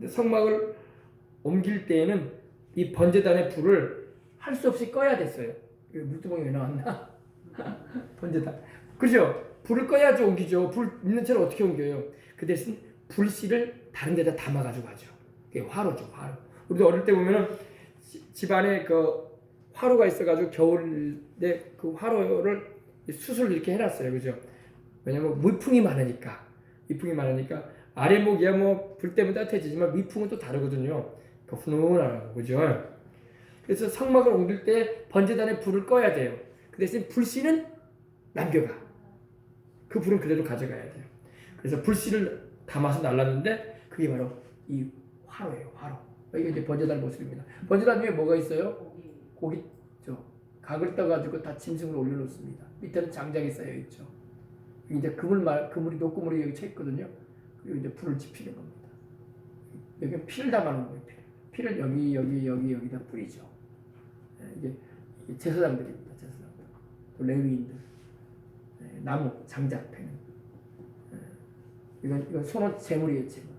성막을 옮길 때에는 이 번제단의 불을 할 수 없이 꺼야 됐어요. 물두멍이 왜 나왔나? 번제단. 그죠? 불을 꺼야지 옮기죠. 불 있는 채로 어떻게 옮겨요? 그 대신 불씨를 다른 데다 담아가지고 가죠. 그게 화로죠, 화로. 우리도 어릴 때 보면은 집안에 그 화로가 있어가지고 겨울에 그 화로를 숯을 이렇게 해놨어요. 그죠? 왜냐면 위풍이 많으니까. 아래목이야 뭐 불 때문에 따뜻해지지만 위풍은 또 다르거든요. 그 훈훈하고, 그죠? 그래서 성막을 옮길 때 번제단에 불을 꺼야 돼요. 그 대신 불씨는 남겨가. 그 불은 그대로 가져가야 돼요. 그래서 불씨를 담아서 날랐는데 그게 바로 이 화로예요. 화로. 이게 이제 번제단 모습입니다. 번제단 위에 뭐가 있어요? 고기 각을 떠가지고 다 짐승을 올려놓습니다. 밑에는 장작이 쌓여 있죠. 이제 그물이 녹그물이 여기 차 있거든요. 그리고 이제 불을 지피는 겁니다. 여기 피를 담아놓은 거예요. 피를 여기다 뿌리죠. 이게 제사장들입니다. 제사장들, 또 레위인들, 나무 장작 패는. 이건 손은 제물이에요. 제물.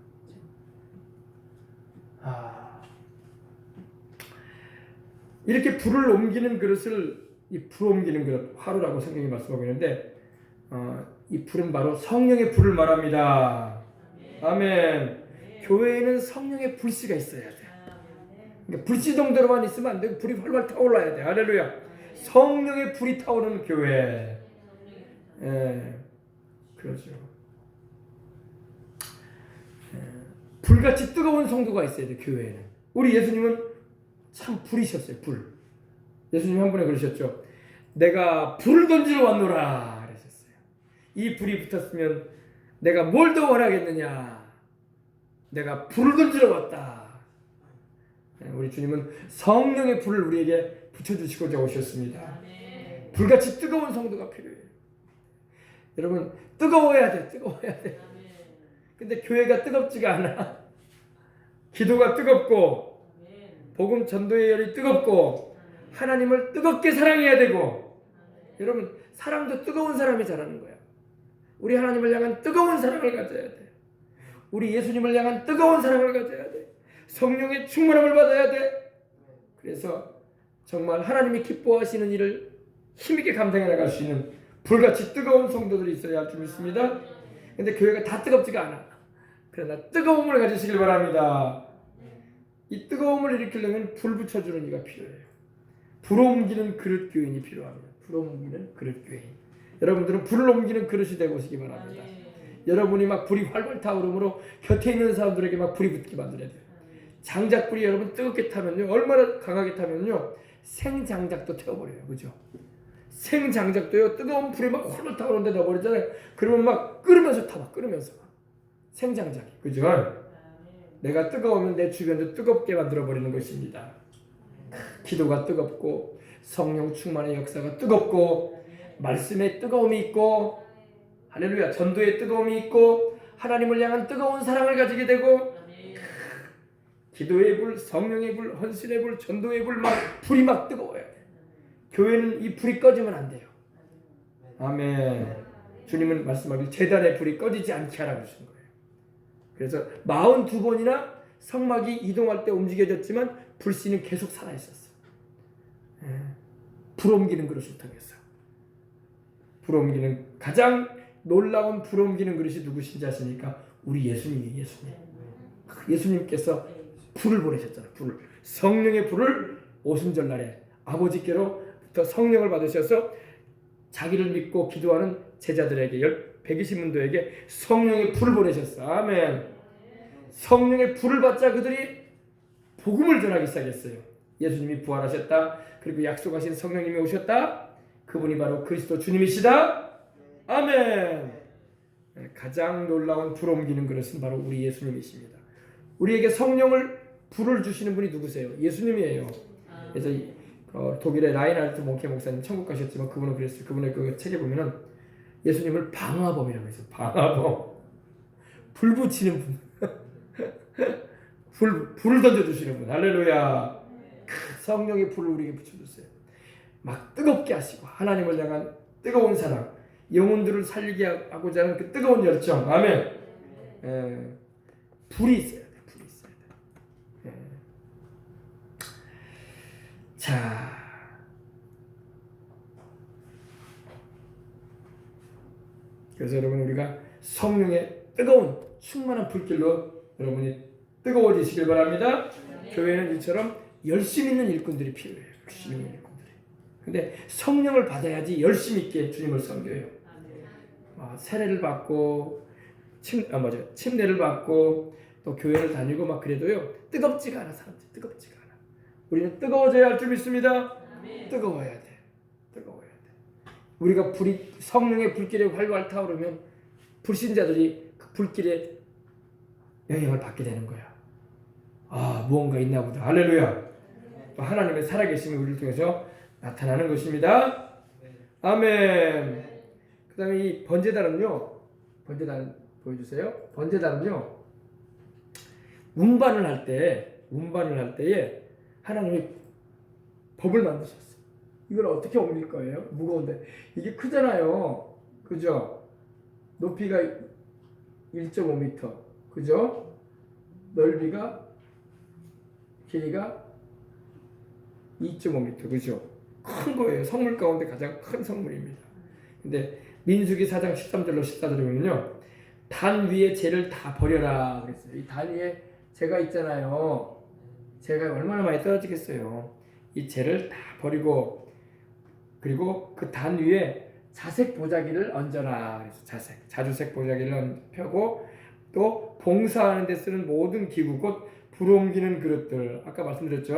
이렇게 불을 옮기는 그릇을 불 옮기는 그릇 화로라고 성경이 말씀하고 있는데 이 불은 바로 성령의 불을 말합니다. 아멘. 교회에는 성령의 불씨가 있어야 돼. 그러니까 불씨 정도로만 있으면 안 되고 불이 활활 타올라야 돼. 할렐루야. 성령의 불이 타오르는 교회. 그렇죠. 불같이 뜨거운 성도가 있어야 돼. 교회에는. 우리 예수님은 참 불이셨어요. 불. 예수님 한 번에 그러셨죠. 내가 불을 던지러 왔노라 그러셨어요. 이 불이 붙었으면 내가 뭘 더 원하겠느냐. 내가 불을 던지러 왔다. 우리 주님은 성령의 불을 우리에게 붙여주시고자 오셨습니다. 불같이 뜨거운 성도가 필요해요. 여러분 뜨거워야 돼. 근데 교회가 뜨겁지가 않아. 기도가 뜨겁고 복음 전도의 열이 뜨겁고 하나님을 뜨겁게 사랑해야 되고 여러분 사랑도 뜨거운 사람이 잘하는 거야. 우리 하나님을 향한 뜨거운 사랑을 가져야 돼. 우리 예수님을 향한 뜨거운 사랑을 가져야 돼. 성령의 충만함을 받아야 돼. 그래서 정말 하나님이 기뻐하시는 일을 힘있게 감당해 나갈 수 있는 불같이 뜨거운 성도들이 있어야 할 줄 믿습니다. 근데 교회가 다 뜨겁지가 않아. 그러나 뜨거움을 가지시길 바랍니다. 이 뜨거움을 일으키려면 불 붙여주는 이가 필요해요. 불 옮기는 그릇 교인이 필요합니다. 불 옮기는 그릇 교인. 여러분들은 불을 옮기는 그릇이 되고 오시기 바랍니다. 여러분이 막 불이 활활 타오르므로 곁에 있는 사람들에게 막 불이 붙게 만들어야 돼요. 장작불이 여러분 뜨겁게 타면요, 얼마나 강하게 타면요, 생장작도 태워버려요. 그죠? 생장작도요, 뜨거운 불이 막 활활 타오르는데 넣어버리잖아요. 그러면 막 끓으면서 타, 끓으면서. 생장작이. 그죠? 내가 뜨거우면 내 주변도 뜨겁게 만들어버리는 것입니다. 기도가 뜨겁고, 성령 충만의 역사가 뜨겁고, 말씀에 뜨거움이 있고, 할렐루야, 전도에 뜨거움이 있고, 하나님을 향한 뜨거운 사랑을 가지게 되고, 기도의 불, 성령의 불, 헌신의 불, 전도의 불, 불이 막 뜨거워야 돼. 교회는 이 불이 꺼지면 안 돼요. 아멘. 주님은 말씀하길 제단의 불이 꺼지지 않게 하라고 하신 거예요. 그래서 42번이나 성막이 이동할 때 움직여졌지만 불씨는 계속 살아있었어. 불 옮기는 그릇을 통해서. 불 옮기는 가장 놀라운 불 옮기는 그릇이 누구신지 아십니까? 우리 예수님이에요. 예수님께서 불을 보내셨잖아요. 불을. 성령의 불을 오순절날에 아버지께로부터 성령을 받으셔서 자기를 믿고 기도하는 제자들에게 120문도에게 성령의 불을 보내셨어. 아멘. 성령의 불을 받자 그들이 복음을 전하기 시작했어요. 예수님이 부활하셨다. 그리고 약속하신 성령님이 오셨다. 그분이 바로 그리스도 주님이시다. 아멘. 가장 놀라운 불 옮기는 그릇은 바로 우리 예수님이십니다. 우리에게 성령을 불을 주시는 분이 누구세요? 예수님이에요. 그래서 독일의 라인하르트 몽케 목사님 천국 가셨지만 그분은 그랬어요. 그분의 그 책에 보면은 예수님을 방화범이라고 했어요. 방화범. 불 붙이는 분. 불을 던져주시는 분. 할렐루야. 성령의 불을 우리에게 붙여주세요. 막 뜨겁게 하시고 하나님을 향한 뜨거운 사랑, 영혼들을 살리게 하고자 하는 그 뜨거운 열정. 아멘. 불이 있어야 돼. 불이 있어야 돼. 자, 그래서 여러분 우리가 성령의 뜨거운 충만한 불길로 여러분이 뜨거워지시길 바랍니다. 교회는 이처럼 열심 있는 일꾼들이 필요해요. 열심히 있는 일꾼들이. 근데 성령을 받아야지 열심 있게 주님을 섬겨요. 세례를 받고 침례를 받고 또 교회를 다니고 막 그래도요 뜨겁지가 않아. 사람들이 뜨겁지가 않아. 우리는 뜨거워져야 할 줄 믿습니다. 뜨거워야 돼. 우리가 성령의 불길에 활활 타오르면 불신자들이 그 불길에 영향을 받게 되는 거야. 무언가 있나 보다. 할렐루야. 또 하나님의 살아계심이 우리를 통해서 나타나는 것입니다. 아멘. 그 다음에 이 번제단은요, 보여주세요. 번제단은요, 운반을 할 때에 하나님이 법을 만드셨어요. 이걸 어떻게 옮길 거예요? 무거운데. 이게 크잖아요. 그죠? 높이가 1.5m. 그죠? 길이가 2.5m. 그죠? 큰 거예요. 성물 가운데 가장 큰 성물입니다. 근데 민수기 4장 13절로 14절에 보면요. 단 위에 재를 다 버려라 그랬어요. 이 단 위에 재가 있잖아요. 재가 얼마나 많이 떨어지겠어요. 이 재를 다 버리고 그리고 그 단 위에 자색 보자기를 얹어라. 그래서 자주색 보자기를 펴고 또 봉사하는 데 쓰는 모든 기구 곧 불 옮기는 그릇들 아까 말씀드렸죠.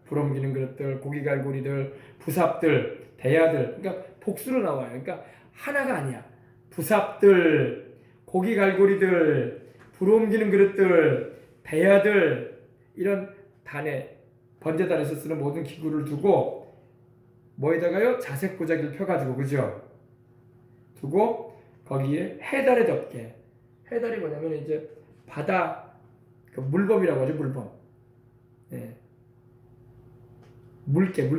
불 옮기는 그릇들, 고기 갈고리들, 부삽들, 대야들 그러니까 복수로 나와요. 그러니까 하나가 아니야. 부삽들, 고기 갈고리들, 불 옮기는 그릇들, 대야들 이런 번제단에서 쓰는 모든 기구를 두고 뭐에다가요? 자색 보자기를 펴가지고 그죠? 두고 거기에 해달의 덮개. 해달이 뭐냐면 이제 바다 물범이라고 하죠. 물범. 예. 물개.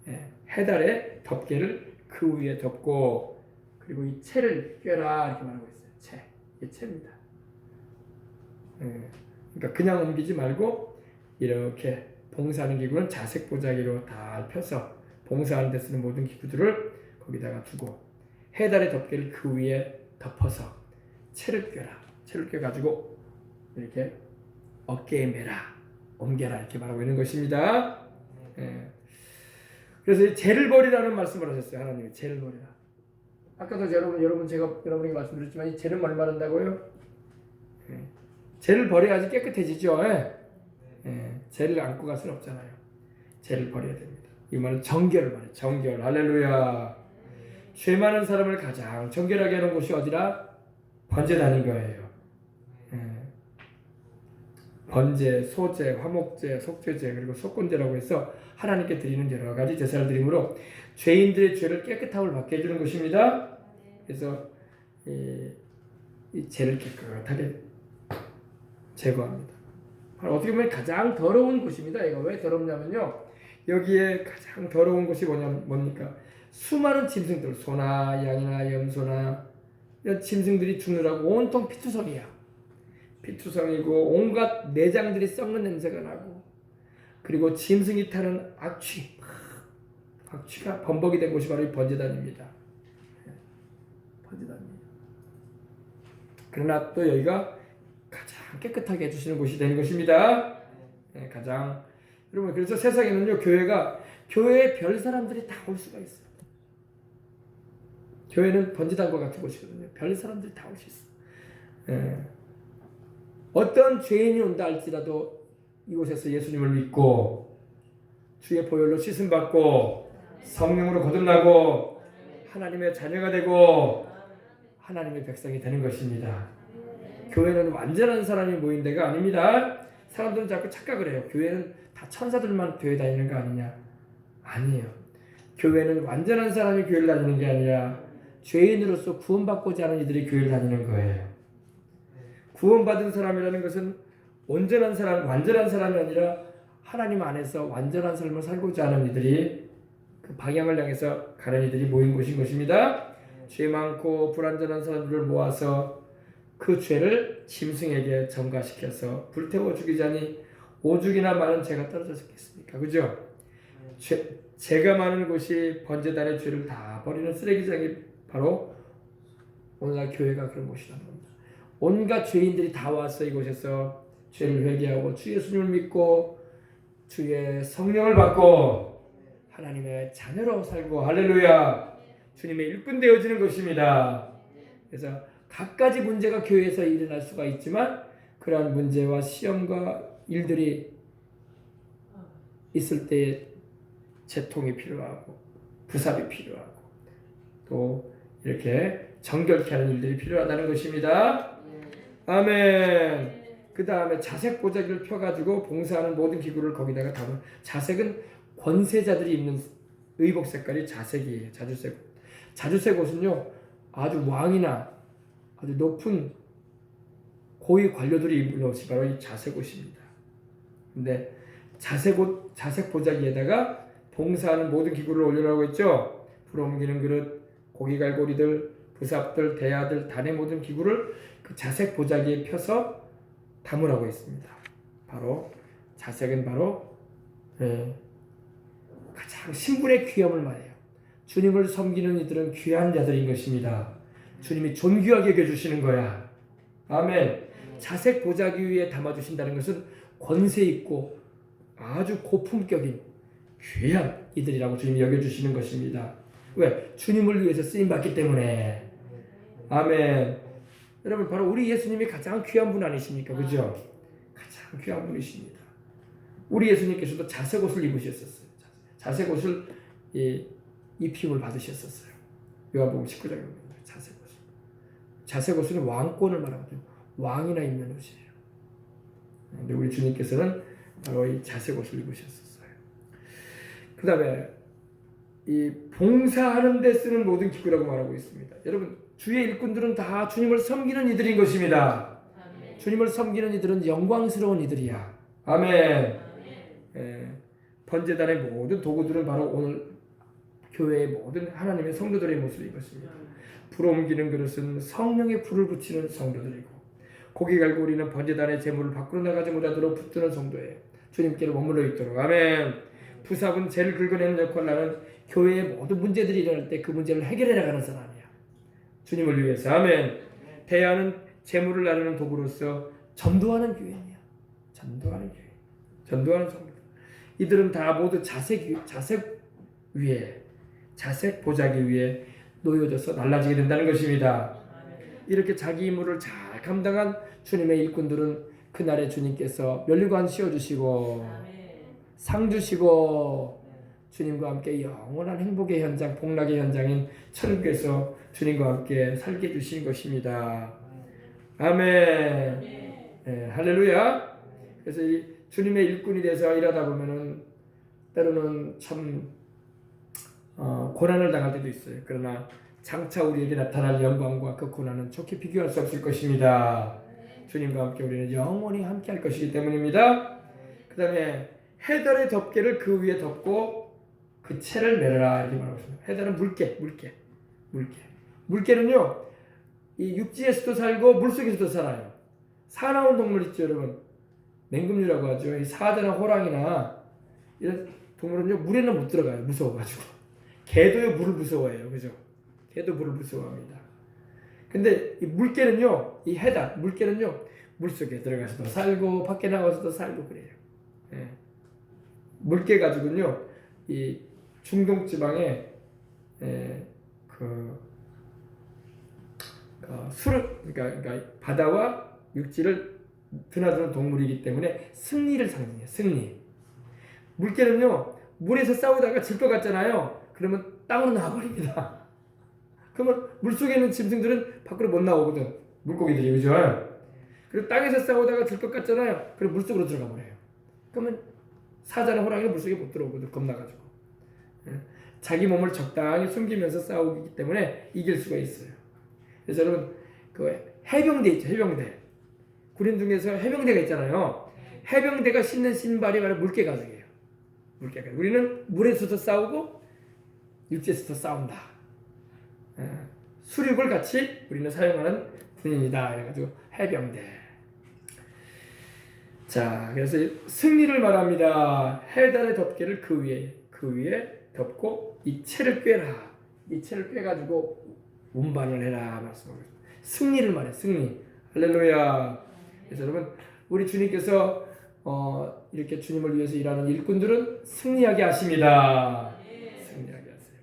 예. 해달의 덮개를 그 위에 덮고 그리고 이 채를 꿰라 이렇게 말하고 있어요. 이게 채입니다. 예. 그러니까 그냥 옮기지 말고 이렇게 봉사하는 기구는 자색 보자기로 다 펴서 봉사하는 데 쓰는 모든 기구들을 거기다가 두고 해달의 덮개를 그 위에 덮어서 채를 꿰가지고 이렇게 어깨에 매라 옮겨라 이렇게 말하고 있는 것입니다. 예. 그래서 죄를 버리라는 말씀을 하셨어요. 하나님이 죄를 버리라. 아까도 제가 여러분에게 말씀드렸지만 이 죄는 뭘 말한다고요? 예. 죄를 버려야지 깨끗해지죠. 죄를 안고 갈 수는 없잖아요. 죄를 버려야 됩니다. 이 말은 정결을 말해요. 정결. 할렐루야. 죄 많은 사람을 가장 정결하게 하는 곳이 어디라? 번제단인 거예요. 번제, 소제, 화목제, 속죄제 그리고 속건제라고 해서 하나님께 드리는 여러 가지 제사를 드림으로 죄인들의 죄를 깨끗함을 받게 해주는 것입니다. 그래서 이 죄를 깨끗하게 제거합니다. 어떻게 보면 가장 더러운 곳입니다. 이거 왜 더럽냐면요. 여기에 가장 더러운 곳이 뭡니까? 수많은 짐승들, 소나 양이나 염소나 이런 짐승들이 죽느라고 온통 피투성이야. 피투성이고 온갖 내장들이 썩는 냄새가 나고 그리고 짐승이 타는 악취가 범벅이 된 곳이 바로 이 번제단입니다. 번제단입니다. 그러나 또 여기가 가장 깨끗하게 해주시는 곳이 되는 것입니다. 여러분 그래서 세상에는요 교회에 별 사람들이 다 올 수가 있어요. 교회는 번제단과 같은 곳이거든요. 별 사람들이 다 올 수 있어. 어떤 죄인이 온다 할지라도 이곳에서 예수님을 믿고 주의 보혈로 씻음 받고 성령으로 거듭나고 하나님의 자녀가 되고 하나님의 백성이 되는 것입니다. 교회는 완전한 사람이 모인 데가 아닙니다. 사람들은 자꾸 착각을 해요. 교회는 다 천사들만 교회 다니는 거 아니냐? 아니에요. 교회는 완전한 사람이 교회를 다니는 게 아니라 죄인으로서 구원받고자 하는 이들이 교회를 다니는 거예요. 구원받은 사람이라는 것은 완전한 사람이 아니라 하나님 안에서 완전한 삶을 살고자 하는 이들이 그 방향을 향해서 가는 이들이 모인 곳인 것입니다. 죄 많고 불완전한 사람들을 모아서 그 죄를 짐승에게 전가시켜서 불태워 죽이자니 오죽이나 많은 죄가 떨어졌겠습니까? 그죠? 죄가 많은 곳이 번제단의 죄를 다 버리는 쓰레기장이 바로 오늘날 교회가 그런 곳이라는 겁니다. 온갖 죄인들이 다 와서 이곳에서 죄를 회개하고 주 예수님을 믿고 주의 성령을 받고 하나님의 자녀로 살고 할렐루야 주님의 일꾼 되어지는 것입니다. 그래서 각가지 문제가 교회에서 일어날 수가 있지만 그러한 문제와 시험과 일들이 있을 때 재통이 필요하고 부삽이 필요하고 또 이렇게 정결케 하는 일들이 필요하다는 것입니다. 아멘. 그 다음에 자색 보자기를 펴가지고 봉사하는 모든 기구를 거기다가 담은 자색은 권세자들이 입는 의복 색깔이 자색이에요. 자주색. 자주색 옷은요 아주 왕이나 아주 높은 고위 관료들이 입는 옷이 바로 이 자색 옷입니다. 근데 자색 옷, 자색 보자기에다가 봉사하는 모든 기구를 올려라고 했죠. 불 옮기는 그릇, 고기 갈고리들, 부삽들, 대야들, 단의 모든 기구를 그 자색 보자기에 펴서 담으라고 했습니다. 바로 자색은 바로 가장 신분의 귀함을 말해요. 주님을 섬기는 이들은 귀한 자들인 것입니다. 주님이 존귀하게 여겨주시는 거야. 아멘. 자색 보자기 위에 담아주신다는 것은 권세 있고 아주 고품격인 귀한 이들이라고 주님이 여겨주시는 것입니다. 왜? 주님을 위해서 쓰임받기 때문에. 아멘. 여러분 바로 우리 예수님이 가장 귀한 분 아니십니까? 그죠? 가장 귀한 분이십니다. 우리 예수님께서도 자색 옷을 입으셨었어요. 자색 옷을 입힘을 받으셨었어요. 요한복음 19장에 보면 자색 옷. 자색 옷은 왕권을 말하거든요. 왕이나 입는 옷이에요. 근데 우리 주님께서는 바로 이 자색 옷을 입으셨었어요. 그 다음에 이 봉사하는 데 쓰는 모든 기구라고 말하고 있습니다. 여러분 주의 일꾼들은 다 주님을 섬기는 이들인 것입니다. 아멘. 주님을 섬기는 이들은 영광스러운 이들이야. 아멘. 번제단의 모든 도구들은 바로 오늘 교회의 모든 하나님의 성도들의 모습인 것입니다. 불 옮기는 그릇은 성령의 불을 붙이는 성도들이고 고기 갈고리는 번제단의 제물을 밖으로 나가지 못하도록 붙드는 성도예요. 주님께로 머물러 있도록. 아멘. 부삽은 죄를 긁어내는 역할을 하는 교회의 모든 문제들이 일어날 때 그 문제를 해결해 나가는 사람이야. 주님을 위해서. 아멘. 대야는 제물을 나누는 도구로서 전도하는 교회냐. 전도하는 교회. 전도하는 성도. 이들은 다 모두 자색 위에 자색 보자기 위에 놓여져서 날라지게 된다는 것입니다. 이렇게 자기 임무를 잘 감당한 주님의 일꾼들은 그날에 주님께서 면류관 씌워주시고 상 주시고 주님과 함께 영원한 행복의 현장, 복락의 현장인 천국에서 주님과 함께 살게 해주신 것입니다. 아멘. 할렐루야. 그래서 이 주님의 일꾼이 돼서 일하다 보면은 때로는 참 고난을 당할 때도 있어요. 그러나 장차 우리에게 나타날 영광과 그 고난은 좋게 비교할 수 없을 것입니다. 주님과 함께 우리는 영원히 함께 할 것이기 때문입니다. 그 다음에 해달의 덮개를 그 위에 덮고 그 채를 매려라 이렇게 말하고 있습니다. 해달은 물개는요 이 육지에서도 살고 물속에서도 살아요. 사나운 동물 있죠 여러분. 맹금류라고 하죠. 이 사자나 호랑이나 이런 동물은요 물에는 못 들어가요. 무서워가지고. 개도요 물을 무서워해요. 그죠? 개도 물을 무서워합니다. 근데 이 물개는요, 이 물개는요 물속에 들어가서도 살고 밖에 나가서도 살고 그래요. 물개 가지고는요 이 중동 지방에 그러니까 바다와 육지를 드나드는 동물이기 때문에 승리를 상징해요. 승리. 물개는요 물에서 싸우다가 질 것 같잖아요. 그러면 땅으로 나와버립니다. 그러면 물속에 있는 짐승들은 밖으로 못 나오거든. 물고기들이. 그죠? 그리고 땅에서 싸우다가 질 것 같잖아요. 그럼 물속으로 들어가 버려요. 그러면 사자나 호랑이는 물속에 못 들어오거든. 겁나가지고. 자기 몸을 적당히 숨기면서 싸우기 때문에 이길 수가 있어요. 그래서 여러분 그 해병대 있죠. 해병대. 군인 중에서 해병대가 있잖아요. 해병대가 신는 신발이 바로 물개 가죽이에요. 물개 가죽. 우리는 물에서도 싸우고 육지에서도 싸운다. 수륙을 같이 우리는 사용하는 군인이다. 그래가지고 해병대. 자, 그래서 승리를 말합니다. 해달의 덮개를 그 위에 덮고 이 채를 꿰라. 이 채를 꿰가지고 운반을 해라 말씀하고 있습니다. 승리를 말해. 승리. 할렐루야. 그래서 여러분, 우리 주님께서 이렇게 주님을 위해서 일하는 일꾼들은 승리하게 하십니다. 승리하게 하세요.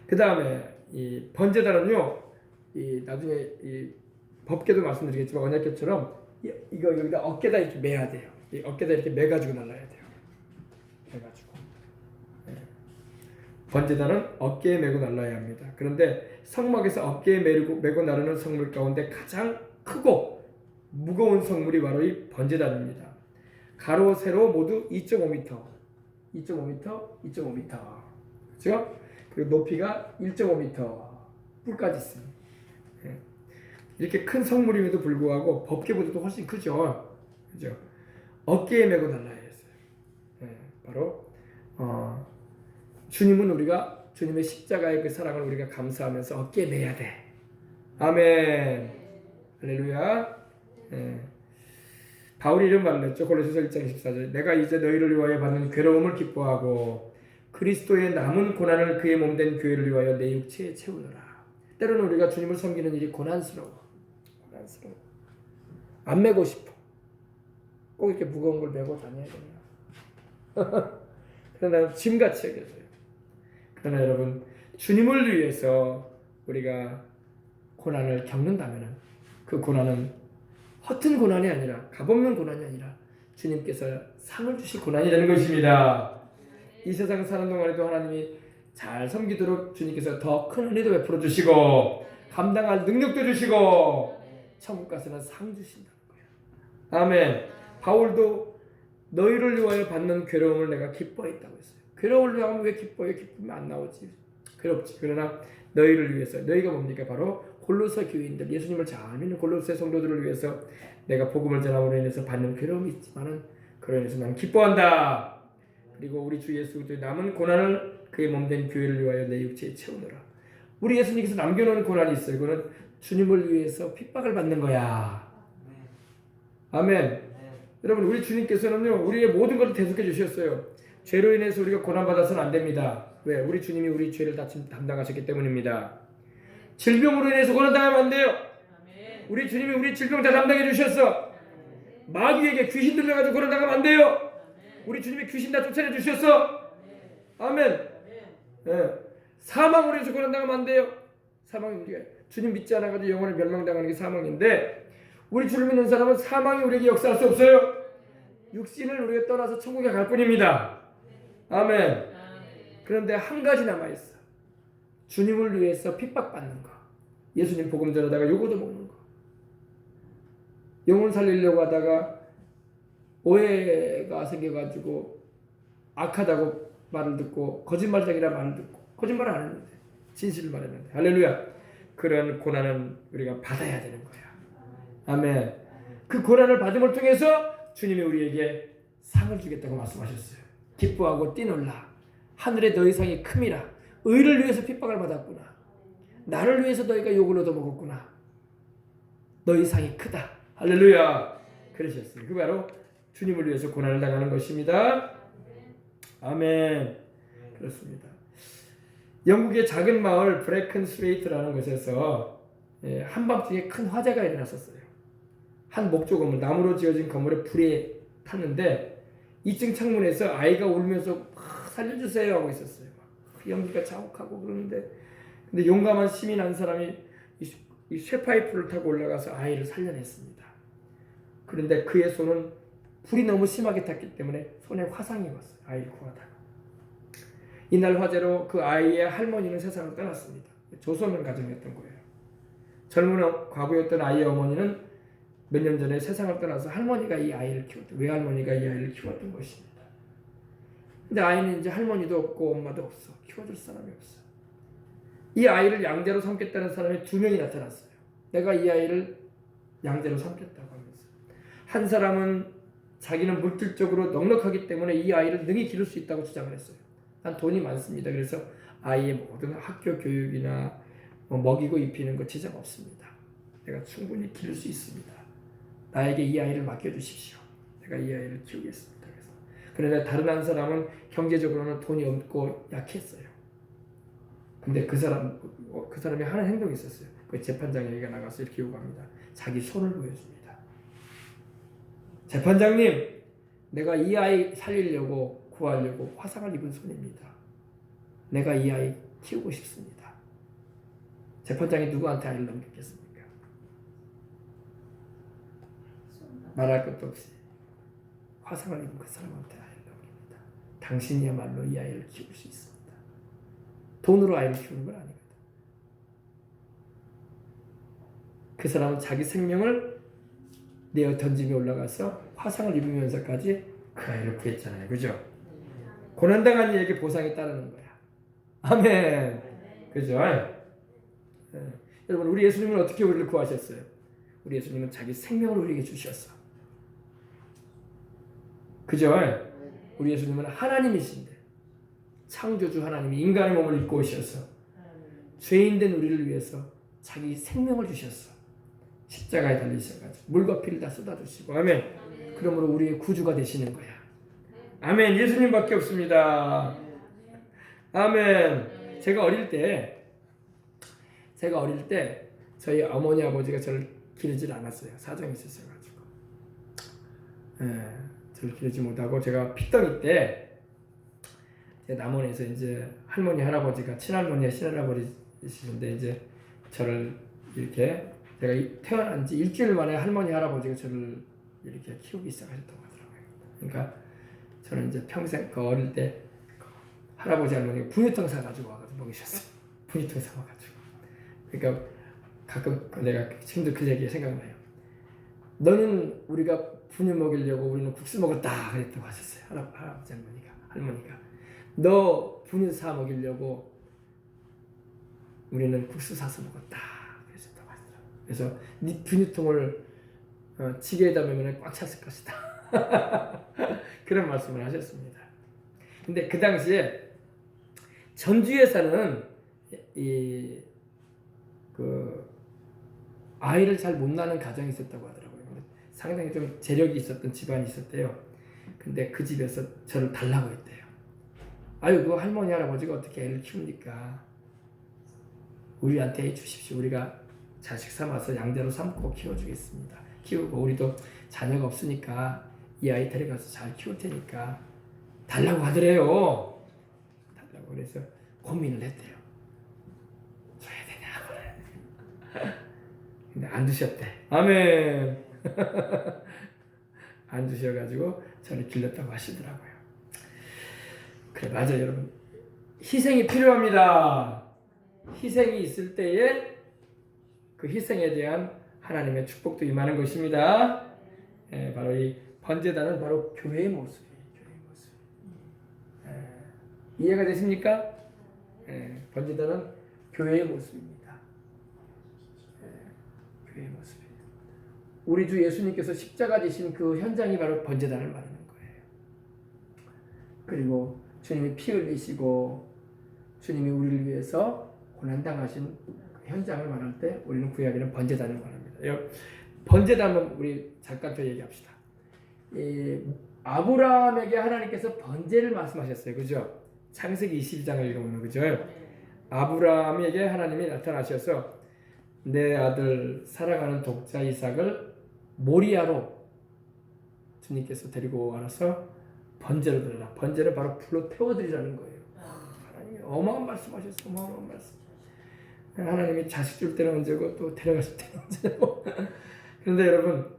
그 다음에 이 번제단은요, 이 나중에 이 법궤도 말씀드리겠지만 언약궤처럼 이거 여기다 어깨다 이렇게 매야 돼요. 이 어깨다 이렇게 매가지고 날라야 돼요. 매가지고. 번제단은 어깨에 메고 날라야 합니다. 그런데 성막에서 어깨에 메고 나르는 성물 가운데 가장 크고 무거운 성물이 바로 이 번제단입니다. 가로 세로 모두 2.5m, 2.5m. 그렇죠? 그리고 높이가 1.5m, 뿔까지 있습니다. 이렇게 큰 성물임에도 불구하고 법궤보다도 훨씬 크죠. 그죠? 어깨에 메고 날라야 했어요. 바로 주님의 십자가의 그 사랑을 우리가 감사하면서 어깨에 매야 돼. 아멘. 할렐루야. 바울이 이런 말을 했죠. 골로새서 1장 14절. 내가 이제 너희를 위하여 받는 괴로움을 기뻐하고 그리스도의 남은 고난을 그의 몸된 교회를 위하여 내 육체에 채우노라. 때로는 우리가 주님을 섬기는 일이 고난스러워. 안 메고 싶어. 꼭 이렇게 무거운 걸 메고 다녀야 되나. 그러나 짐같이 여겨져요. 그러나 여러분, 주님을 위해서 우리가 고난을 겪는다면 그 고난은 허튼 고난이 아니라, 값없는 고난이 아니라 주님께서 상을 주실 고난이 되는 것입니다. 이 세상 사는 동안에도 하나님이 잘 섬기도록 주님께서 더 큰 은혜도 베풀어 주시고 감당할 능력도 주시고 천국 가서는 상 주신다는 거예요. 아멘. 바울도 너희를 위하여 받는 괴로움을 내가 기뻐했다고 했어요. 괴로움을 위하면 왜 기뻐요? 기쁨이 안 나오지. 괴롭지. 그러나 너희를 위해서, 너희가 뭡니까? 바로 골로새 교인들, 예수님을 잘 믿는 골로새 성도들을 위해서 내가 복음을 전함으로 인해서 받는 괴로움이 있지만은 그로 인해서 나는 기뻐한다. 그리고 우리 주 예수 그리스도의 남은 고난을 그의 몸된 교회를 위하여 내 육체에 채우노라. 우리 예수님께서 남겨놓은 고난이 있어요. 그거는 주님을 위해서 핍박을 받는 거야. 아멘. 여러분, 우리 주님께서는요, 우리의 모든 것을 대속해 주셨어요. 죄로 인해서 우리가 고난받아서는 안 됩니다. 왜? 우리 주님이 우리 죄를 다 담당하셨기 때문입니다. 질병으로 인해서 고난당하면 안 돼요. 우리 주님이 우리 질병 다 담당해 주셨어. 마귀에게 귀신 들려가지고 고난당하면 안 돼요. 우리 주님이 귀신 다 쫓아내 주셨어. 아멘. 사망으로 해서 고난당하면 안 돼요. 사망이 우리가 주님 믿지 않아가지고 영원히 멸망당하는 게 사망인데, 우리 주를 믿는 사람은 사망이 우리에게 역사할 수 없어요. 육신을 우리가 떠나서 천국에 갈 뿐입니다. 아멘. 그런데 한 가지 남아있어. 주님을 위해서 핍박받는 거. 예수님 복음 전하다가 요거도 먹는 거. 영혼 살리려고 하다가 오해가 생겨가지고 악하다고 말을 듣고 거짓말쟁이라 말을 듣고 거짓말을 안 했는데 진실을 말했는데, 할렐루야. 그런 고난은 우리가 받아야 되는 거야. 아멘. 그 고난을 받음을 통해서 주님이 우리에게 상을 주겠다고 말씀하셨어요. 기뻐하고 뛰놀라. 하늘에 너희 상이 큼이라. 의를 위해서 핍박을 받았구나. 나를 위해서 너희가 욕을 얻어먹었구나. 너희 상이 크다. 할렐루야. 그러셨어요. 그 바로 주님을 위해서 고난을 당하는 것입니다. 아멘. 그렇습니다. 영국의 작은 마을 브레이큰스웨이트라는 곳에서 한밤중에 큰 화재가 일어났었어요. 한 목조 건물, 나무로 지어진 건물에 불이 탔는데 2층 창문에서 아이가 울면서 살려주세요 하고 있었어요. 연기가 자욱하고 그러는데, 근데 용감한 시민 한 사람이 이 쇠파이프를 타고 올라가서 아이를 살려냈습니다. 그런데 그의 손은 불이 너무 심하게 탔기 때문에 손에 화상이 왔어요. 아이를 구하다가. 이날 화재로 그 아이의 할머니는 세상을 떠났습니다. 조선을 가정이었던 거예요. 젊은 과부였던 아이의 어머니는 몇 년 전에 세상을 떠나서 할머니가 이 아이를 키웠던, 외할머니가 이 아이를 키웠던 것입니다. 근데 아이는 이제 할머니도 없고 엄마도 없어. 키워줄 사람이 없어. 이 아이를 양자로 삼겠다는 사람이 2명이 나타났어요. 내가 이 아이를 양자로 삼겠다고 하면서. 한 사람은 자기는 물질적으로 넉넉하기 때문에 이 아이를 능히 기를 수 있다고 주장을 했어요. 난 돈이 많습니다. 그래서 아이의 모든 학교 교육이나 먹이고 입히는 거 지장 없습니다. 내가 충분히 기를 수 있습니다. 나에게 이 아이를 맡겨주십시오. 내가 이 아이를 키우겠습니다. 그런데 다른 한 사람은 경제적으로는 돈이 없고 약했어요. 근데 그 사람이 하는 행동이 있었어요. 그 재판장에게 나가서 이렇게 요구합니다. 자기 손을 보여줍니다. 재판장님, 내가 이 아이 살리려고 구하려고 화상을 입은 손입니다. 내가 이 아이 키우고 싶습니다. 재판장이 누구한테 아이를 넘기겠습니까? 말할 것도 없이 화상을 입은 그 사람한테 아이를 넘깁니다. 당신이야말로 이 아이를 키울 수 있습니다. 돈으로 아이를 키우는 건 아니거든. 그 사람은 자기 생명을 내어 던짐에 올라가서 화상을 입으면서까지 그 아이를 구했잖아요. 그죠? 고난당한 이에게 보상이 따르는 거야. 아멘. 그죠? 여러분, 우리 예수님은 어떻게 우리를 구하셨어요? 우리 예수님은 자기 생명을 우리에게 주셨어. 그죠? 우리 예수님은 하나님이신데, 창조주 하나님이 인간의 몸을 입고 오셔서 죄인된 우리를 위해서 자기 생명을 주셨어. 십자가에 달리셔가지고 물과 피를 다 쏟아주시고. 아멘. 그러므로 우리의 구주가 되시는 거야. 아멘. 예수님밖에 없습니다. 아멘. 제가 어릴 때 저희 어머니 아버지가 저를 기르질 않았어요. 사정이 있으셔가지고. 저를 기르지 못하고 제가 피덩이 때 남원에서 이제 할머니 할아버지가 친할머니와 친할아버지이신데 이제 저를 이렇게 제가 태어난 지 일주일 만에 할머니 할아버지가 저를 이렇게 키우기 시작하셨다고 하더라고요. 그러니까 저는 이제 평생 그 어릴 때 할아버지 할머니가 분유통 사가지고 와가지고 먹이셨어요. 분유통 사와가지고. 그러니까 가끔 내가 지금도 그 얘기 생각나요. 너는 우리가 분유 먹이려고 우리는 국수 먹었다 그랬다고 하셨어요. 할아버지 할머니가 너 분유 사 먹이려고 우리는 국수 사서 먹었다 그러셨다고 하더라고요. 그래서 네 분유통을 지게에다 매면 꽉 찼을 것이다. 그런 말씀을 하셨습니다. 근데 그 당시에 전주에 사는 아이를 잘 못 낳는 가정이 있었다고 하더라고요. 상당히 좀 재력이 있었던 집안이 있었대요. 근데 그 집에서 저를 달라고 했대요. 아유, 그 할머니 할아버지가 어떻게 애를 키웁니까? 우리한테 해주십시오. 우리가 자식 삼아서 양대로 삼고 키워주겠습니다. 키우고 우리도 자녀가 없으니까 이 아이 데려가서 잘 키울 테니까 달라고 하더래요. 달라고. 그래서 고민을 했대요. 줘야 되냐? 근데 안 주셨대. 아멘. 안 주셔가지고 저를 길렀다고 하시더라고요. 그래, 맞아요, 여러분. 희생이 필요합니다. 희생이 있을 때에 그 희생에 대한 하나님의 축복도 임하는 것입니다. 바로 이 번제단은 바로 교회의 모습이에요. 교회의 모습. 이해가 되십니까? 번제단은 교회의 모습입니다. 교회의 모습이에요. 우리 주 예수님께서 십자가 되신 그 현장이 바로 번제단을 말하는 거예요. 그리고 주님이 피 흘리시고 주님이 우리를 위해서 고난당하신 그 현장을 말할 때 우리는 구약에는 번제단을 말합니다. 번제단은 우리 잠깐 더 얘기합시다. 아브라함에게 하나님께서 번제를 말씀하셨어요. 그죠? 창세기 22장을 읽어보면 그죠? 아브라함에게 하나님이 나타나셔서 내 아들 사랑하는 독자 이삭을 모리아로 주님께서 데리고 와서 번제를 드려라. 번제를 바로 불로 태워드리라는 거예요. 하나님이 어마어마한 말씀하셨어요. 어마어마한 말씀. 하나님이 자식 줄 때는 언제고 또 데려가실 때는 언제고. 그런데 여러분,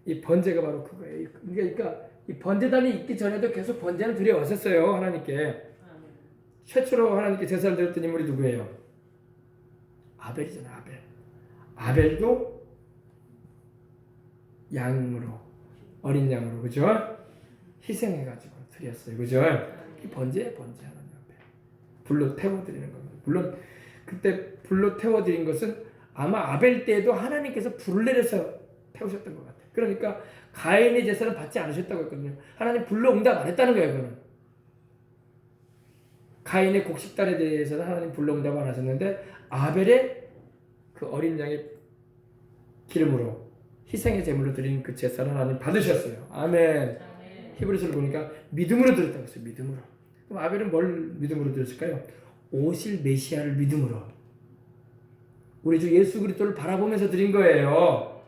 이 번제가 바로 그거예요. 그러니까 이 번제단이 있기 전에도 계속 번제를 드려왔었어요. 하나님께. 최초로 하나님께 제사를 드렸던 인물이 누구예요? 아벨이잖아요. 아벨도 양으로, 어린 양으로, 그죠? 희생해가지고 드렸어요. 그죠? 이 번제예요, 번제. 하나님 앞에 불로 태워드리는 겁니다. 물론 그때 불로 태워드린 것은 아마 아벨 때에도 하나님께서 불을 내려서 태우셨던 것 같아요. 그러니까 가인의 제사는 받지 않으셨다고 했거든요. 하나님 불로 응답 안 했다는 거예요. 그거는 가인의 곡식단에 대해서는 하나님 불로 응답 안 하셨는데 아벨의 그 어린 양의 기름으로 희생의 제물로 드린 그 제사를 하나님 받으셨어요. 아멘. 히브리서를 보니까 믿음으로 드렸다고 했어요. 믿음으로. 그럼 아벨은 뭘 믿음으로 드렸을까요? 오실 메시아를 믿음으로. 우리 주 예수 그리스도를 바라보면서 드린 거예요.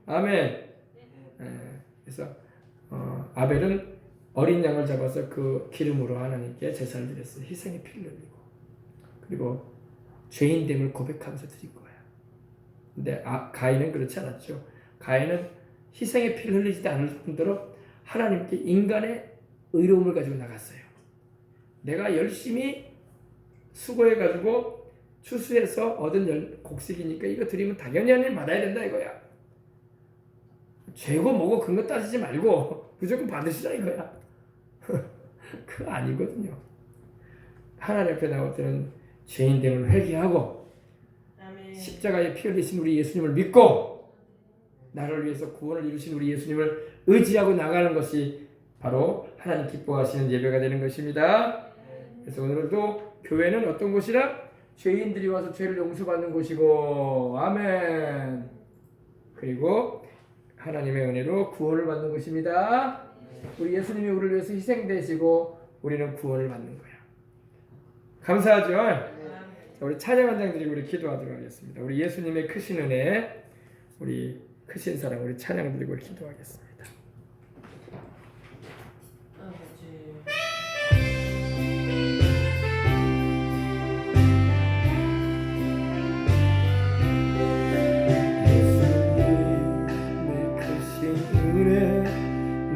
아멘. 그래서 아벨은 어린 양을 잡아서 그 기름으로 하나님께 제사를 드렸어요. 희생의 피를 흘리고. 그리고 죄인됨을 고백하면서 드린 거예요. 근데 가인은 그렇지 않았죠. 가인은 희생의 피를 흘리지도 않을 뿐더러 하나님께 인간의 의로움을 가지고 나갔어요. 내가 열심히 수고해가지고 추수해서 얻은 곡식이니까 이거 드리면 당연히 하나님 받아야 된다 이거야. 죄고 뭐고 그런 거 따지지 말고 무조건 받으시라 이거야. 그거 아니거든요. 하나님 앞에 나올 때는 죄인됨을 회개하고 십자가에 피 흘리신 우리 예수님을 믿고 나를 위해서 구원을 이루신 우리 예수님을 의지하고 나가는 것이 바로 하나님 기뻐하시는 예배가 되는 것입니다. 그래서 오늘도 교회는 어떤 곳이라? 죄인들이 와서 죄를 용서받는 곳이고, 아멘. 그리고 하나님의 은혜로 구원을 받는 곳입니다. 우리 예수님이 우리를 위해서 희생되시고 우리는 구원을 받는 거야. 감사하죠? 자, 우리 찬양 한 장 드리고 우리 기도하도록 하겠습니다. 우리 예수님의 크신 은혜, 우리 크신 사랑, 우리 찬양 드리고 기도하겠습니다.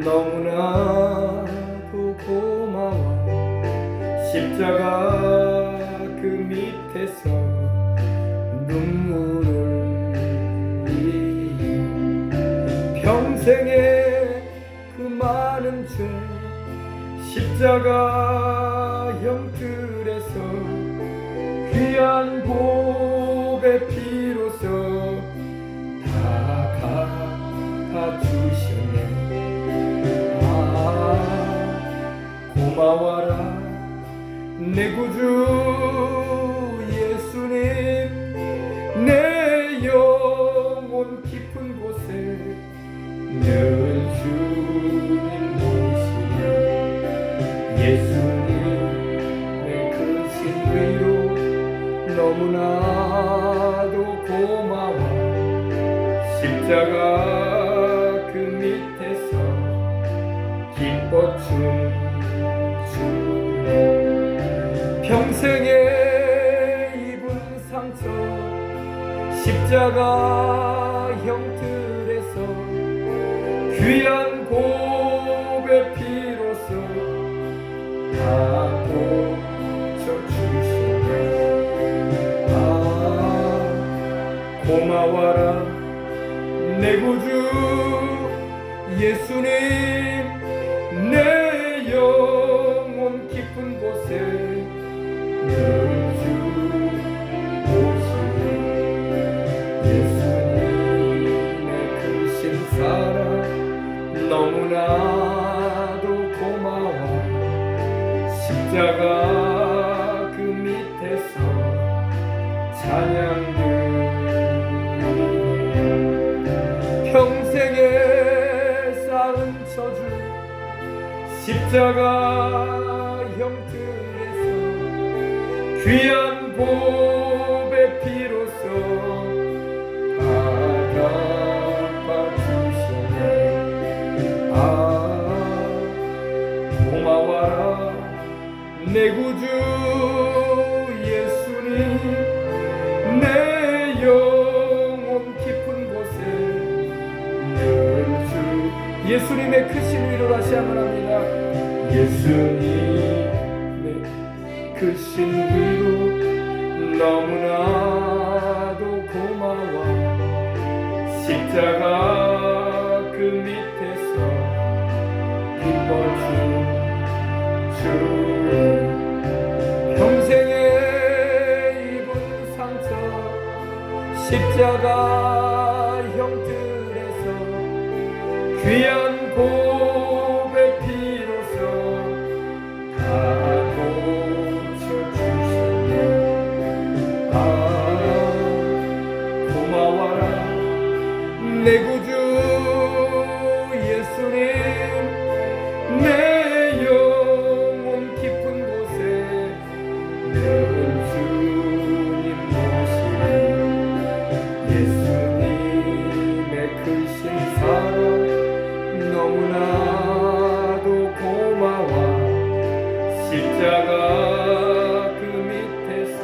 너무나도 고마워. 십자가 그 밑에서 눈물을 흘리 평생의 그 많은 죄 십자가 형틀에서 귀한 보배 피로써 다 갚아주셨네. 고마워라 내 구주 예수님. 내 영혼 깊은 곳에 늘 주님 모시네. 예수님 내 크신 위로 너무나도 고마워. 십자가 그 밑에서 기뻐 춤추네. 평생에 입은 상처 십자가 형틀에서 귀한 보배 피로써 다 고쳐주시네. 고마워라 내 구주 예수님. 내 영혼 깊은 곳에 늘 주 모시네. 예수님의 크신 사랑 너무나도 고마워. 십자가 그 밑에서 찬양드리네. 평생에 쌓은 저주 십자가 형틀에서 귀한 보배 피로써 다 갚아주셨네. 고마워라 내 구주 예수님. 내 영혼 깊은 곳에 늘 주 예수님의 크신 위로 다시 한번 합니다. 예수님의 크신 위로 너무나도 고마워. 십자가 그 밑에서 기뻐 춤추네. 평생에 입은 상처 십자가 형틀에서 귀한 보배 피로써 다 고쳐주셨네. 고마워라 내 구주 십자가 그 밑에서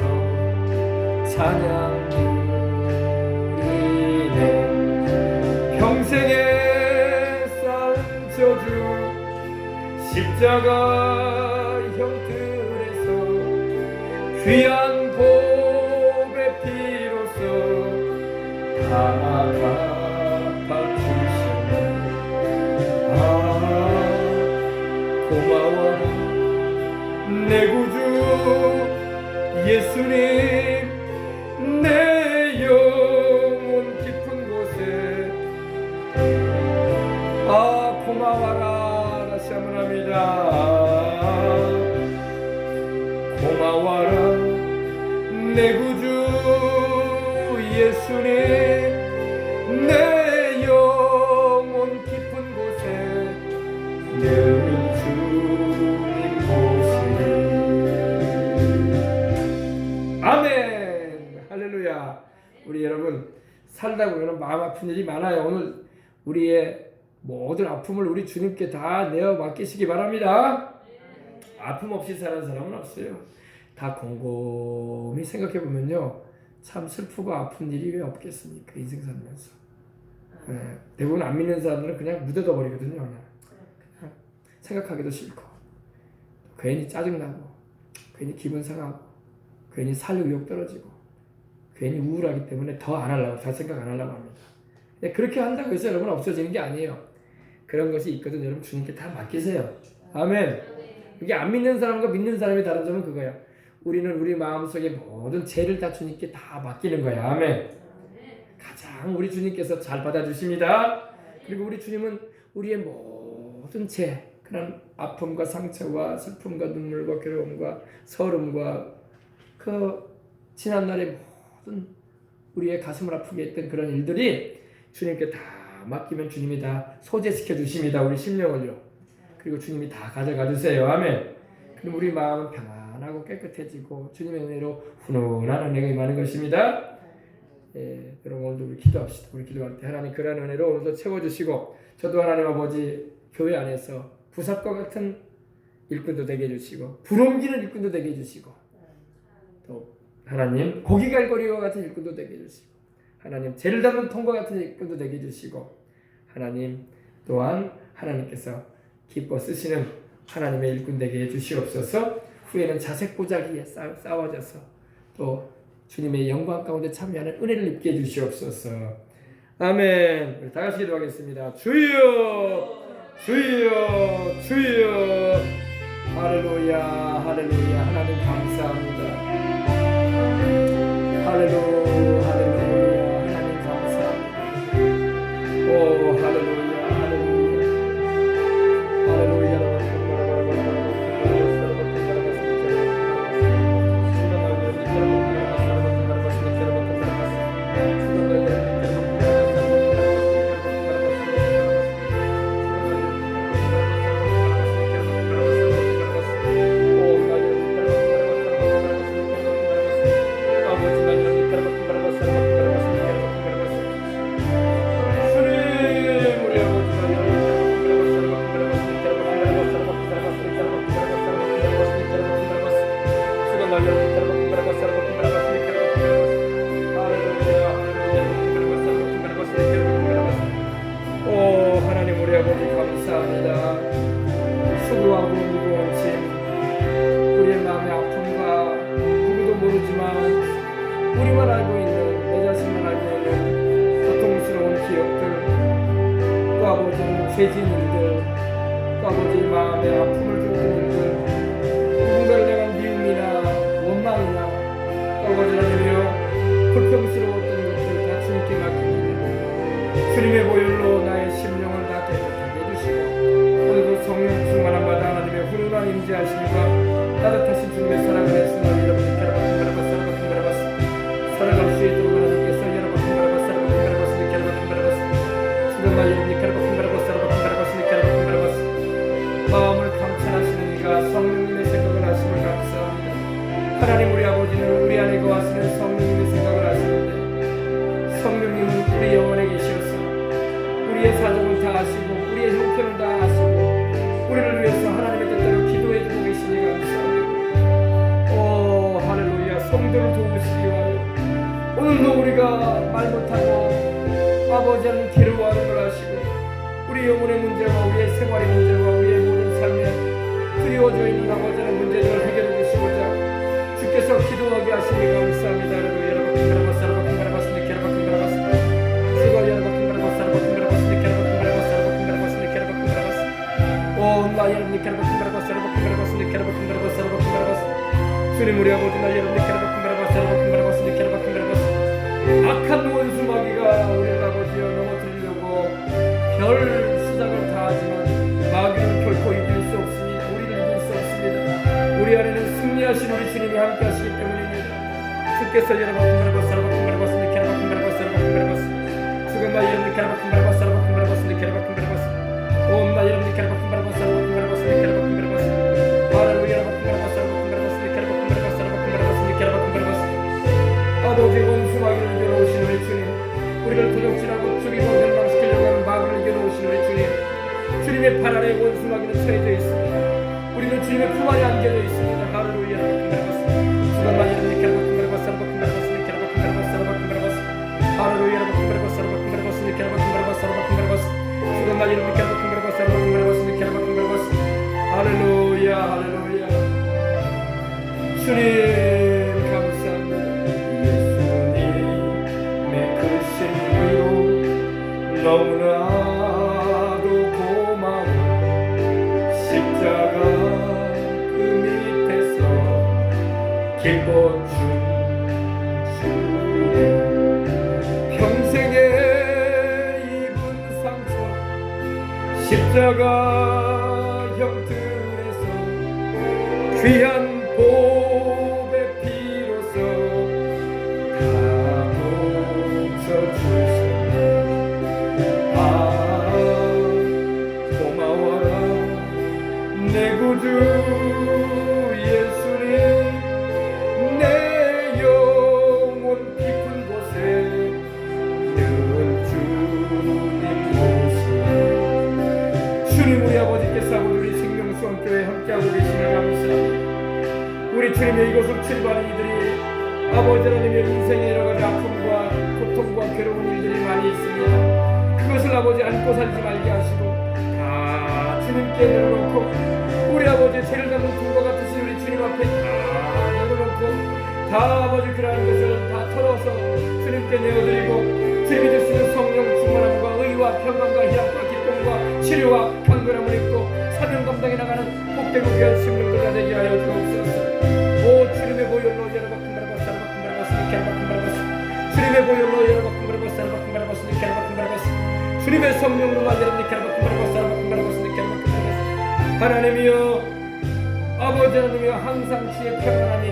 찬양 드리네. 평생에 쌓은 저주 십자가 형틀에서 귀한 보배 피로써 다 갚아주시네. 아 고마워라 내 구주 예수님. 내 영혼 깊은 곳에 아 고마워라 다시 한번 합니다. 고마워라 내 구주 예수님. 내 영혼 깊은 곳에 늘 주님 모시리. 아멘. 할렐루야. 우리 여러분 살다 보면 마음 아픈 일이 많아요. 오늘 우리의 모든 아픔을 우리 주님께 다 내어 맡기시기 바랍니다. 아픔 없이 사는 사람은 없어요. 다 곰곰이 생각해 보면요, 참 슬프고 아픈 일이 왜 없겠습니까? 인생 살면서. 대부분 안 믿는 사람들은 그냥 묻어둬 버리거든요. 그냥 생각하기도 싫고, 괜히 짜증나고, 괜히 기분 상하고, 괜히 살 의욕 떨어지고, 괜히 우울하기 때문에 더 안 하려고, 잘 생각 안 하려고 합니다. 근데 그렇게 한다고 해서 여러분 없어지는 게 아니에요. 그런 것이 있거든. 여러분 주님께 다 맡기세요. 아멘. 이게 안 믿는 사람과 믿는 사람이 다른 점은 그거야. 우리는 우리 마음속에 모든 죄를 다 주님께 다 맡기는 거야. 아멘. 가장 우리 주님께서 잘 받아주십니다. 그리고 우리 주님은 우리의 모든 죄, 그런 아픔과 상처와 슬픔과 눈물과 괴로움과 서름과 그 지난날의 모든 우리의 가슴을 아프게 했던 그런 일들이 주님께 다 맡기면 주님이 다 소재시켜 주십니다. 우리 심령을요. 그리고 주님이 다 가져가 주세요. 아멘. 그럼 우리 마음은 평안하고 깨끗해지고 주님의 은혜로 훈훈한 은혜가 임하는 것입니다. 여러분 오늘도 우리 기도합시다. 우리 기도할 때 하나님 그러한 은혜로 오늘도 채워주시고, 저도 하나님 아버지 교회 안에서 부삽과 같은 일꾼도 되게 해주시고, 불옮기는 일꾼도 되게 해주시고, 또 하나님 고기 갈거리와 같은 일꾼도 되게 해주시고, 하나님 죄를 담는 통과 같은 일꾼도 되게 해주시고, 하나님 또한 하나님께서 기뻐 쓰시는 하나님의 일꾼 되게 해주시옵소서. 후에는 자색 보자기에 싸워져서 또 주님의 영광 가운데 참여하는 은혜를 입게 해주시옵소서. 아멘. 우리 다 같이 기도하겠습니다. 주여 주여 주여. 할렐루야 할렐루야. 하나님 감사합니다. 할렐루야 할렐루야. 하나님 감사합니다. 오 할렐루야 할렐루야 할렐루야. 하나님 우리 아버지 감사합니다. 수고하고 무거운 짐, 우리의 마음의 아픔과 누구도 모르지만 우리만 알고 있는, 내 자신만 알고 있는 고통스러운 기억들, 또 아버지 죄진 일들, 또 아버지 마음의 아픔을 주는 일들, 누군가를 향한 미움이나 원망이나 또 아버지 하나님이여 불평스러웠던 것들 다 주님께 맡깁니다. 주님의 보혈로 나의 심령을 다 깨끗하게 해주시고, 오늘도 성령 충만한 마다 하나님의 훈훈한 임재하심과 따뜻하신 주님의 사랑을 내시는 여러분들 살아갈 수 있도록 하나님께서 마음을 감찰하시는 이가 성령님의 생각을 하심을 감사합니다. 하나님 우리 아버지는 우리 안에 거하시는 성령님의 생각을 하시는데, 성령님은 우리 영혼에 계셔서 우리의 사정을 다 아시고 우리의 형편을 다 아시고 우리를 위해서 하나님의 뜻대로 기도해 주고 계시니 감사합니다. 성도를 도우시기 위하여 오늘도 우리가 말 못하고 아버지 하나님 괴로워하는 걸 아시고 우리 영혼의 문제와 우리의 생활의 문제와 우리의 모든 삶에 그리워져 있는 아버지 하나님 문제들을 해결해 주시고자 주께서 기도하게 하시니 감사합니다. 주님 우리 아버지 나 여러분들 악한 원수 마귀가 우리를 아버지여 넘어뜨리려고 별 수작을 다하지만 마귀는 결코 이길 수 없으니 우리를 이길 수 없습니다. 우리 안에는 승리하신 우리 주님이 함께 하시기 때문입니다. 주께서 여러분 아버지 원수 마귀를 이겨놓으신 우리 주님, 우리를 도적질하고 죽이고 멸망시키려고 하는 마귀를 이겨놓으신 우리 주님, 주님의 발 아래 원수 마귀는 처해져 있습니다. 우리는 주님의 품 안에 안겨져 있습니다. 할렐루야. 할렐루야, 할렐루야. 주님 감사합니다. 예수님의 크신 위로 너무나도 고마워. 십자가 그 밑에서 길벗준 주님, 평생에 입은 상처 십자가 형틀에서 귀한 보배 피로써 다 묻혀주셨네. 아 고마워라 내 구주 예수님. 내 영혼 깊은 곳에 늘 주님 모시네. 주님 우리 아버지께서 우리 생명수원교회에 함께하고 계시는 감사합니다. 우리 주님의 이곳을 출입하는 이들이 아버지 하나님의 인생의 여러가지 아픔과 고통과 괴로운 일들이 많이 있습니다. 그것을 아버지 안고 살지 말게 하시고 다 주님께 내려놓고 우리 아버지의 죄를 담은 분과 같으신 우리 주님 앞에 다 내려놓고 다 아버지 그러한 것을 다 털어서 주님께 내어드리고 주님이 주시는 성령 충만함과 의와 평강과 희락과 기쁨과 치료와 강건함을 입고 사명 감당해 나가는 복되고 귀한 심령들과 되게 하여 주옵소서. 오 주님의 보혈로 여러분 주님의 보혈로 여러분 주님의 성령으로 여러분 하나님이여 아버지 하나님이여 항상 주의 평안함이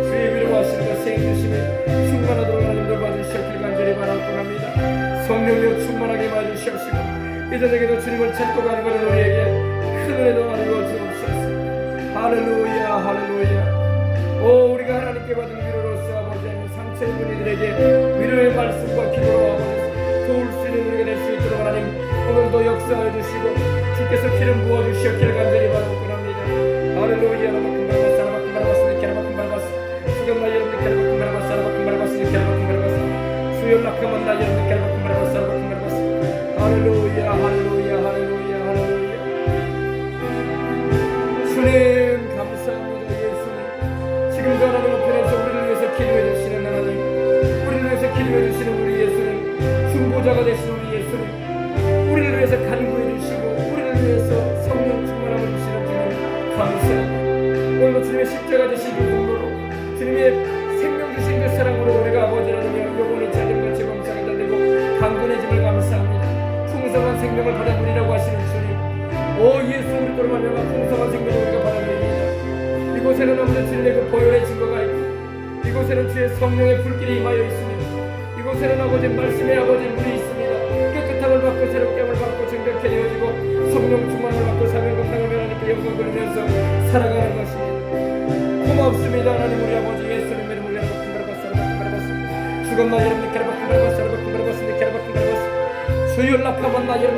주의 위로하시는 것에 인주심에 충만하도록 하나님 돌봐주시옵길 간절히 바라옵나이다. 성령이여 충만하게 봐주시옵시고 이전에게도 주님을 찾고 가는 것은 우리에게 큰 은혜도 이루어 주옵소서. 할렐루야 할렐루야. 오 우리가 하나님께 받은 위로로서 아버지 하나님 상처 입은 이들에게 위로의 말씀과 기도로 아버지 도울 수 있는 우리가 될 수 있도록 하나님 오늘도 역사해 주시고 주께서 기름 부어주시옵기를 간절히 바라옵나이다. 할렐루야. 할렐루야 할렐루야 할렐루야 할렐루야. 주님 감사합니다. 예수님 지금도 하나님 앞에서 우리를 위해서 기도해 주시는 하나님, 우리를 위해서 기도해 주시는 우리 예수님, 중보자가 되신 우리 예수님, 우리를 위해서 간구해 주시고 우리를 위해서 성령 충만함을 주시는 주님 감사합니다. 오늘도 주님의 십자가 되신 그 공로로 주님의 생명 주신 그 사랑으로 우리가 아버지 하나님의 영혼이 자전같이 감사하게 달리고 강건해짐을 감사합니다. 풍성한 생명을 받아들이라고 하시는 주님, 오 예수 그리스도로 말미암아 풍성한 생명을 우리가 받아들입니다. 이곳에는 아버지 주님의 그 보혈의 증거가 있고 이곳에는 주의 성령의 불길이 임하여 있습니다. 이곳에는 아버지 말씀의 아버지 물이 있습니다. 깨끗함을 받고 새롭게 함을 받고 정결케 되어지고 성령 충만을 받고 사명 감당하며 하나님께 영광 돌리면서 살아가는 것입니다. 고맙습니다. 하나님 우리 아버지 예수님의 이름으로 죽었나 여러분들 주여 연락하면 나 여러분